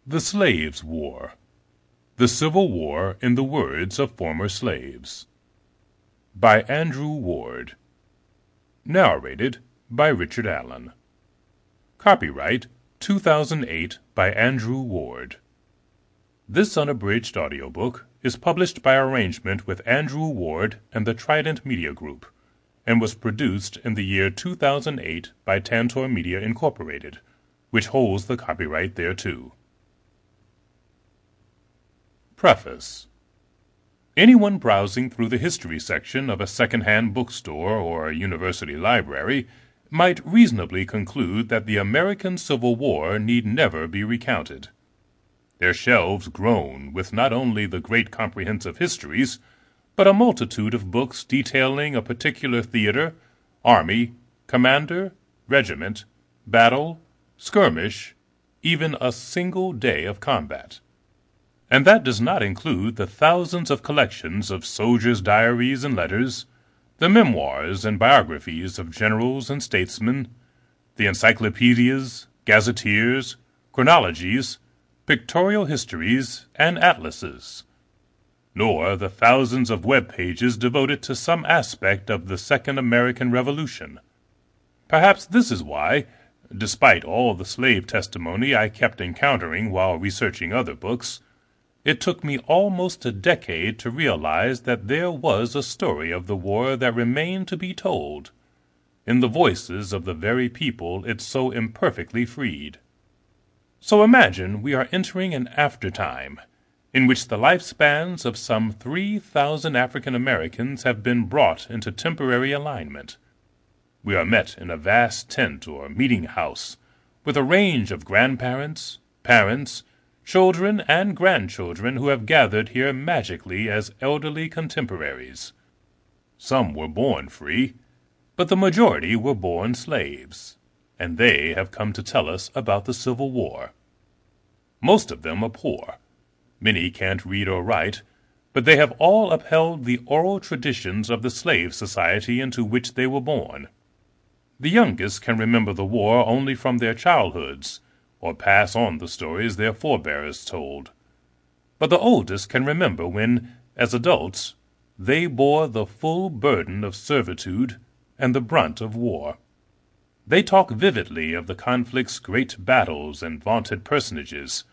The Slaves' War. The Civil War in the Words of Former Slaves. By Andrew Ward. Narrated by Richard Allen. Copyright 2008 by Andrew Ward. This unabridged audiobook is published by arrangement with Andrew Ward and the Trident Media Group, and was produced in the year 2008 by Tantor Media Incorporated, which holds the copyright thereto. Preface. Anyone browsing through the history section of a second-hand bookstore or a university library might reasonably conclude that the American Civil War need never be recounted. Their shelves groan with not only the great comprehensive histories, but a multitude of books detailing a particular theater, army, commander, regiment, battle, skirmish, even a single day of combat. And that does not include the thousands of collections of soldiers' diaries and letters, the memoirs and biographies of generals and statesmen, the encyclopedias, gazetteers, chronologies, pictorial histories, and atlases, nor the thousands of web pages devoted to some aspect of the Second American Revolution. Perhaps this is why, despite all the slave testimony I kept encountering while researching other books, it took me almost a decade to realize that there was a story of the war that remained to be told, in the voices of the very people it so imperfectly freed. So imagine we are entering an aftertime, in which the lifespans of some 3,000 African Americans have been brought into temporary alignment. We are met in a vast tent or meeting house, with a range of grandparents, parents, children and grandchildren who have gathered here magically as elderly contemporaries. Some were born free, but the majority were born slaves, and they have come to tell us about the Civil War. Most of them are poor. Many can't read or write, but they have all upheld the oral traditions of the slave society into which they were born. The youngest can remember the war only from their childhoods, or pass on the stories their forebears told. But the oldest can remember when, as adults, they bore the full burden of servitude and the brunt of war. They talk vividly of the conflict's great battles and vaunted personages,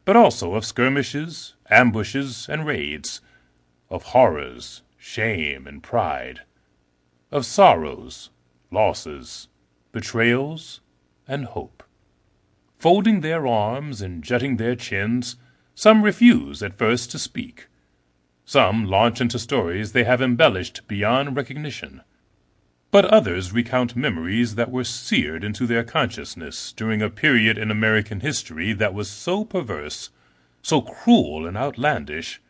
but also of skirmishes, ambushes, and raids, of horrors, shame, and pride, of sorrows, losses, betrayals, and hope. Folding their arms and jutting their chins, some refuse at first to speak. Some launch into stories they have embellished beyond recognition. But others recount memories that were seared into their consciousness during a period in American history that was so perverse, so cruel and outlandish,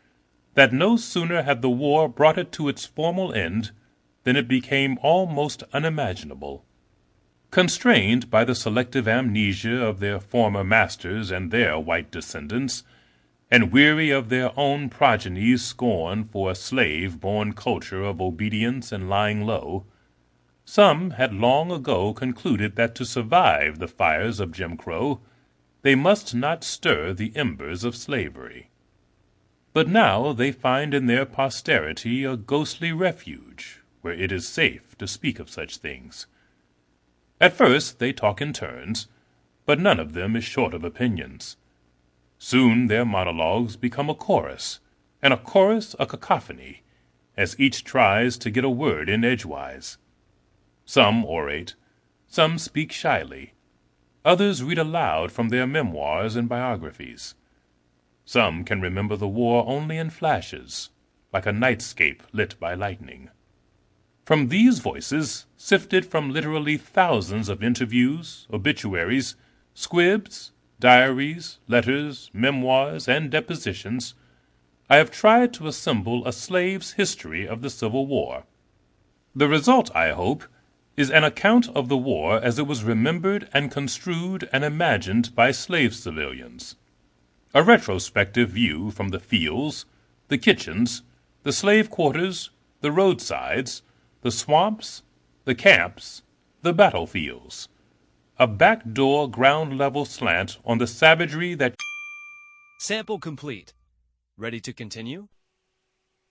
that no sooner had the war brought it to its formal end than it became almost unimaginable. Constrained by the selective amnesia of their former masters and their white descendants, and weary of their own progeny's scorn for a slave-born culture of obedience and lying low, some had long ago concluded that to survive the fires of Jim Crow, they must not stir the embers of slavery. But now they find in their posterity a ghostly refuge, where it is safe to speak of such things. At first they talk in turns, but none of them is short of opinions. Soon their monologues become a chorus, and a chorus a cacophony, as each tries to get a word in edgewise. Some orate, some speak shyly, others read aloud from their memoirs and biographies. Some can remember the war only in flashes, like a nightscape lit by lightning. From these voices, sifted from literally thousands of interviews, obituaries, squibs, diaries, letters, memoirs, and depositions, I have tried to assemble a slave's history of the Civil War. The result, I hope, is an account of the war as it was remembered and construed and imagined by slave civilians. A retrospective view from the fields, the kitchens, the slave quarters, the roadsides, the swamps, the camps, the battlefields. A backdoor ground-level slant on the savagery that Sample complete. Ready to continue?